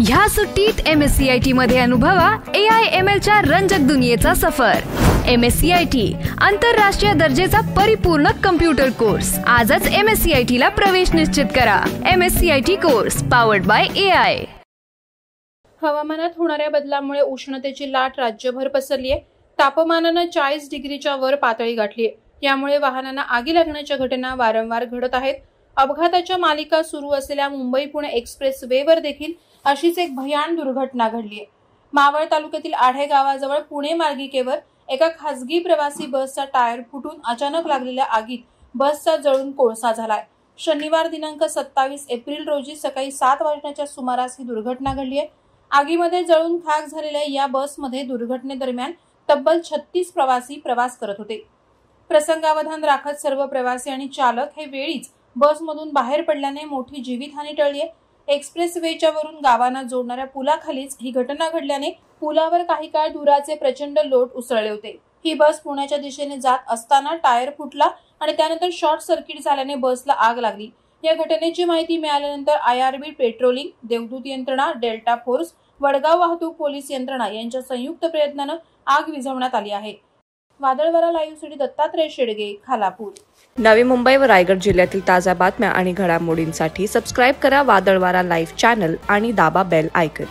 ह्या सुट्टीत MSCIT मध्ये अनुभवा AI/ML च्या रंजक दुनियेचा सफर। MSCIT आंतरराष्ट्रीय दर्जेचा परिपूर्ण कम्प्युटर कोर्स। आजच MSCIT ला प्रवेश निश्चित करा। MSCIT course powered by AI। हवामानात होणाऱ्या बदलामुळे उष्णतेची लाट राज्यभर पसरली आहे। तापमानाने 40 डिग्रीच्या वर पातळी गाठली आहे। यामुळे वाहनांना आगी लागण्याच्या घटना वारंवार घडत आहेत। अपघाताच्या मालिका सुरू असलेल्या मुंबई पुणे एक्सप्रेस वे वर देखील अशीच एक भयान दुर्घटना घडली आहे। मावळ तालुक्यातील आढे गावाजवळ पुणे मार्गिकेवर एका खासगी प्रवासी बसचा टायर फुटून अचानक लागलेल्या आगीत बसचा जळून कोळसा झालाय। शनिवार दिनांक 27 एप्रिल रोजी सकाळी 7 वाजण्याच्या सुमारास ही दुर्घटना घडली आहे। आगीमध्ये जळून खाक झालेल्या या बसमध्ये दुर्घटनेदरम्यान तब्बल 36 प्रवासी प्रवास करत होते। प्रसंगावधान राखत सर्व प्रवासी आणि चालक हे वेळीच बसमधून बाहेर पडल्याने मोठी जीवितहानी टळली आहे। एक्सप्रेस वेच्या वरून गावांना जोडणाऱ्या पुलाखालीच ही घटना घडल्याने पुलावर काही काळ धुराचे प्रचंड लोट उसळले होते। ही बस पुण्याच्या दिशेने जात असताना टायर फुटला आणि त्यानंतर शॉर्ट सर्किट झाल्याने बसला आग लागली। या घटनेची माहिती मिळाल्यानंतर IRB पेट्रोलिंग, देवदूत यंत्रणा, डेल्टा फोर्स, वडगाव वाहतूक पोलीस यंत्रणा यांच्या संयुक्त प्रयत्नाने आग विझवण्यात आली आहे। वादळवारा लाईव्ह साठी दत्तात्रय शेडगे, खालापूर। नवी मुंबई व रायगड जिल्ह्यातील ताज्या बातम्या आणि घडामोडींसाठी सबस्क्राइब करा वादळवारा लाईव्ह चॅनल आणि दाबा बेल आयकॉन।